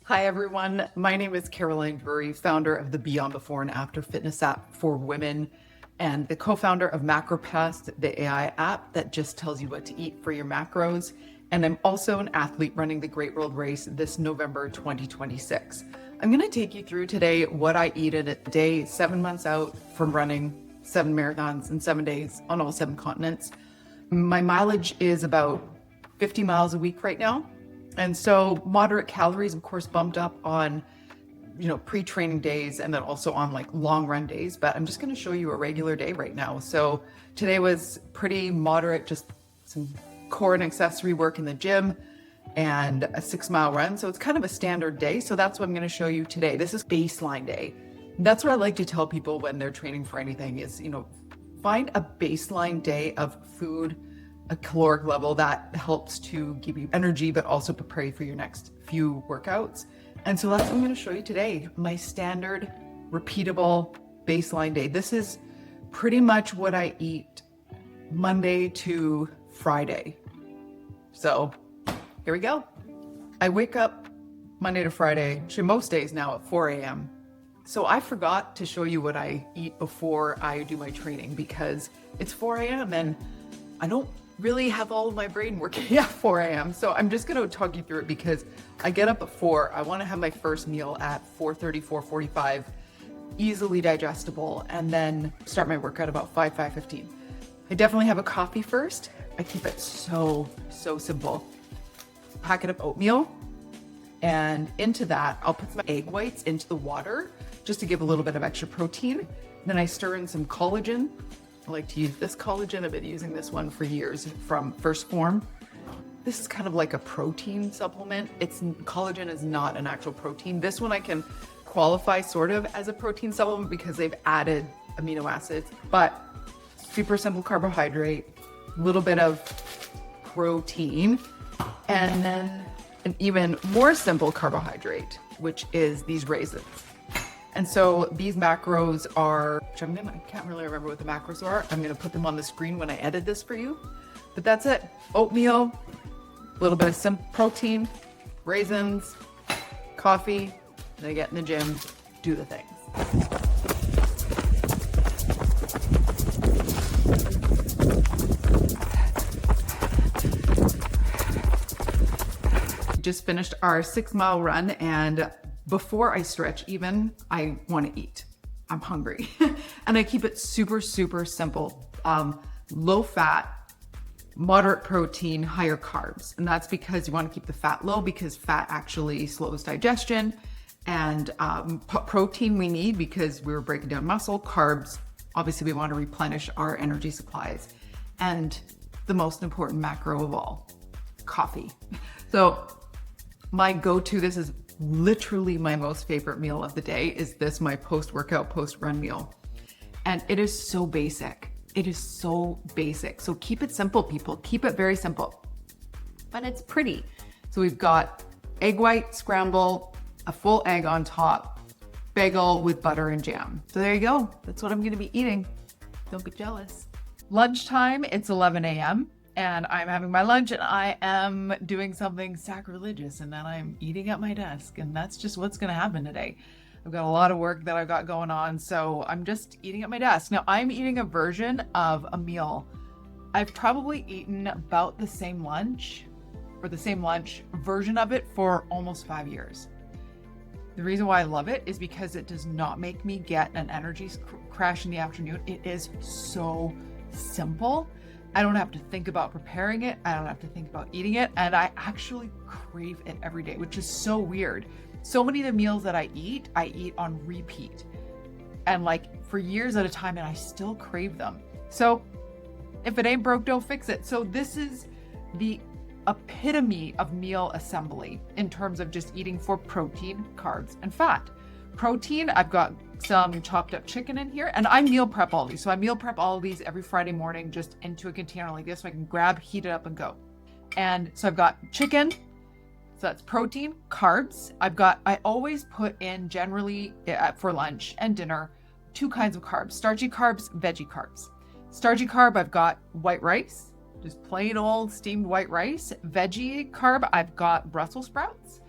Hi, everyone. My name is Drury, founder of the Beyond Before and After fitness app for women and the co-founder of MacroPast, the AI app that just tells you what to eat for your macros. And I'm also an athlete running the Great World Race this November 2026. I'm going to take you through today what I eat in a day, 7 months out from running 7 marathons in 7 days on all 7 continents. My mileage is about 50 miles a week right now. And so moderate calories, of course, bumped up on, pre-training days and then also on like long run days. But I'm just going to show you a regular day right now. So today was pretty moderate, just some core and accessory work in the gym and a 6-mile run. So it's kind of a standard day. So that's what I'm going to show you today. This is baseline day. That's what I like to tell people when they're training for anything is, find a baseline day of food, a caloric level that helps to give you energy, but also prepare you for your next few workouts. And so that's what I'm going to show you today. My standard repeatable baseline day. This is pretty much what I eat Monday to Friday. So here we go. I wake up Monday to Friday, actually most days now at 4 a.m. So I forgot to show you what I eat before I do my training because it's 4 a.m. and I don't really have all of my brain working at 4 a.m. So I'm just going to talk you through it because I get up at 4. I want to have my first meal at 4:30, 4:45, easily digestible, and then start my workout about 5:15. I definitely have a coffee first. I keep it so simple. Packet of oatmeal, and into that, I'll put some egg whites into the water just to give a little bit of extra protein. Then I stir in some collagen. I like to use this collagen. I've been using this one for years from First Form. This is kind of like a protein supplement. Collagen is not an actual protein. This one I can qualify sort of as a protein supplement because they've added amino acids, but super simple carbohydrate, a little bit of protein, and then an even more simple carbohydrate, which is these raisins. And so these macros are, which I can't really remember what the macros are. I'm going to put them on the screen when I edit this for you. But that's it. Oatmeal, a little bit of protein, raisins, coffee. Then I get in the gym, do the things. Just finished our 6-mile run, and before I stretch even, I want to eat. I'm hungry. And I keep it super simple. Low fat, moderate protein, higher carbs. And that's because you want to keep the fat low because fat actually slows digestion. And protein we need because we're breaking down muscle. Carbs, obviously we want to replenish our energy supplies. And the most important macro of all, coffee. So my go-to, this is literally my most favorite meal of the day, is this, my post-workout, post-run meal. And it is so basic. It is so basic. So keep it simple, people. Keep it very simple. But it's pretty. So we've got egg white scramble, a full egg on top, bagel with butter and jam. So there you go. That's what I'm going to be eating. Don't be jealous. Lunchtime, it's 11 a.m. and I'm having my lunch and I am doing something sacrilegious, and then I'm eating at my desk, and that's just what's going to happen today. I've got a lot of work that I've got going on, so I'm just eating at my desk. Now I'm eating a version of a meal. I've probably eaten about the same lunch version of it for almost 5 years. The reason why I love it is because it does not make me get an energy crash in the afternoon. It is so simple. I don't have to think about preparing it. I don't have to think about eating it. And I actually crave it every day, which is so weird. So many of the meals that I eat on repeat. And like for years at a time, and I still crave them. So if it ain't broke, don't fix it. So this is the epitome of meal assembly in terms of just eating for protein, carbs, and fat. Protein, I've got some chopped up chicken in here, and I meal prep all these. So I meal prep all of these every Friday morning just into a container like this so I can grab, heat it up, and go. And so I've got chicken, so that's protein. Carbs, I always put in generally for lunch and dinner 2 kinds of carbs: starchy carbs, veggie carbs. Starchy carb, I've got white rice, just plain old steamed white rice. Veggie carb, I've got Brussels sprouts.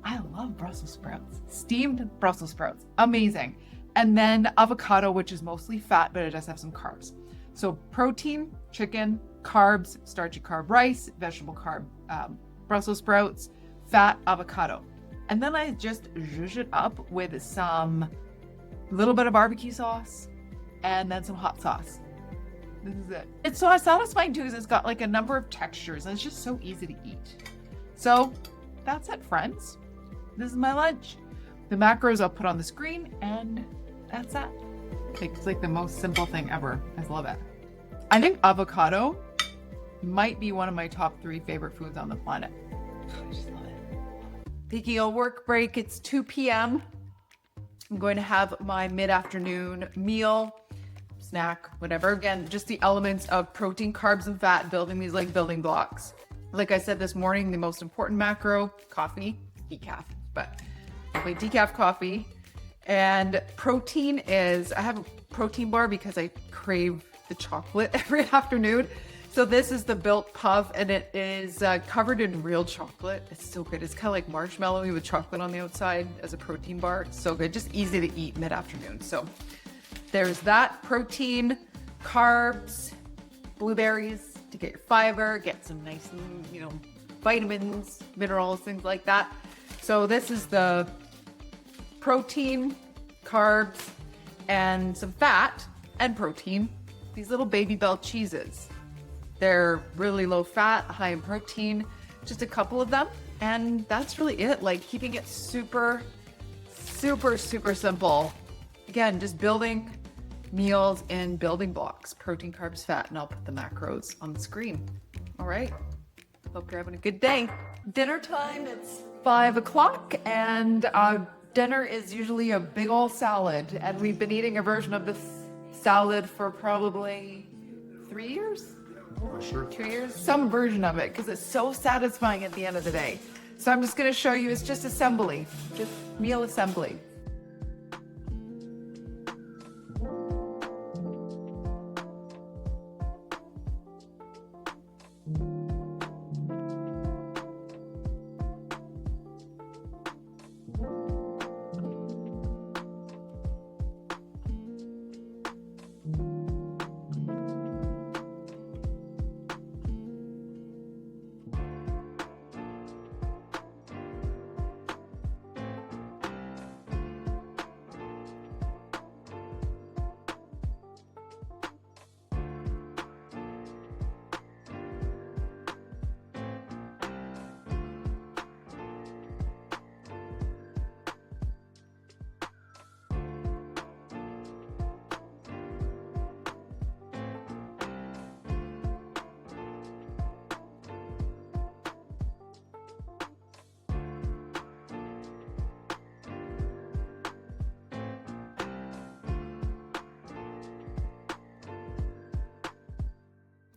I love Brussels sprouts. Steamed Brussels sprouts. Amazing. And then avocado, which is mostly fat, but it does have some carbs. So protein, chicken, carbs, starchy carb rice, vegetable carb, Brussels sprouts, fat, avocado. And then I just zhuzh it up with some little bit of barbecue sauce and then some hot sauce. This is it. It's so satisfying too, because it's got like a number of textures and it's just so easy to eat. So that's it, friends. This is my lunch. The macros I'll put on the screen, and that's that. It's like the most simple thing ever. I love it. I think avocado might be one of my top 3 favorite foods on the planet. I just love it. Taking a work break. It's 2 p.m. I'm going to have my mid-afternoon meal, snack, whatever. Again, just the elements of protein, carbs, and fat, building these like building blocks. Like I said this morning, the most important macro, coffee, decaf, but probably decaf coffee. And protein is, I have a protein bar because I crave the chocolate every afternoon. So this is the Built Puff, and it is covered in real chocolate. It's so good. It's kind of like marshmallowy with chocolate on the outside as a protein bar. It's so good, just easy to eat mid-afternoon. So there's that. Protein, carbs, blueberries to get your fiber, get some nice, vitamins, minerals, things like that. So this is the protein, carbs, and some fat and protein. These little Baby Bell cheeses. They're really low fat, high in protein, just a couple of them. And that's really it. Like keeping it super, super, super simple. Again, just building meals in building blocks, protein, carbs, fat, and I'll put the macros on the screen. All right. Hope you're having a good day. Dinner time, it's 5 o'clock, and dinner is usually a big old salad. And we've been eating a version of this salad for probably 3 years? Sure. 2 years? Some version of it, because it's so satisfying at the end of the day. So I'm just going to show you, it's just assembly, just meal assembly.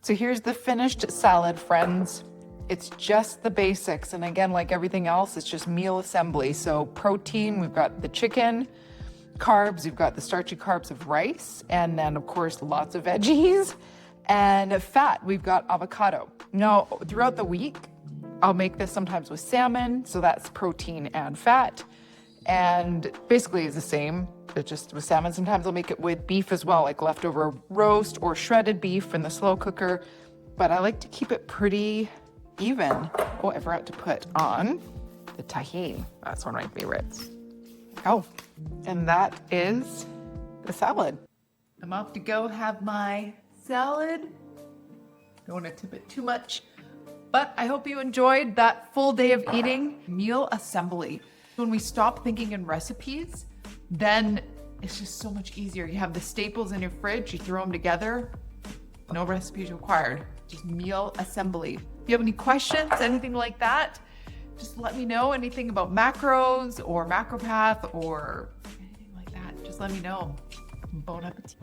So here's the finished salad, friends. It's just the basics. And again, like everything else, it's just meal assembly. So protein, we've got the chicken. Carbs, we've got the starchy carbs of rice. And then of course, lots of veggies. And fat, we've got avocado. Now, throughout the week, I'll make this sometimes with salmon. So that's protein and fat. And basically it's the same, but just with salmon. Sometimes I'll make it with beef as well, like leftover roast or shredded beef in the slow cooker. But I like to keep it pretty even. Oh, I forgot to put on the tahini. That's one of my favorites. Oh, and that is the salad. I'm off to go have my salad. Don't want to tip it too much, but I hope you enjoyed that full day of eating. Meal assembly. When we stop thinking in recipes, then it's just so much easier. You have the staples in your fridge, you throw them together, no recipes required, just meal assembly. If you have any questions, anything like that, just let me know. Anything about macros or macropath or anything like that, just let me know. Bon appetit.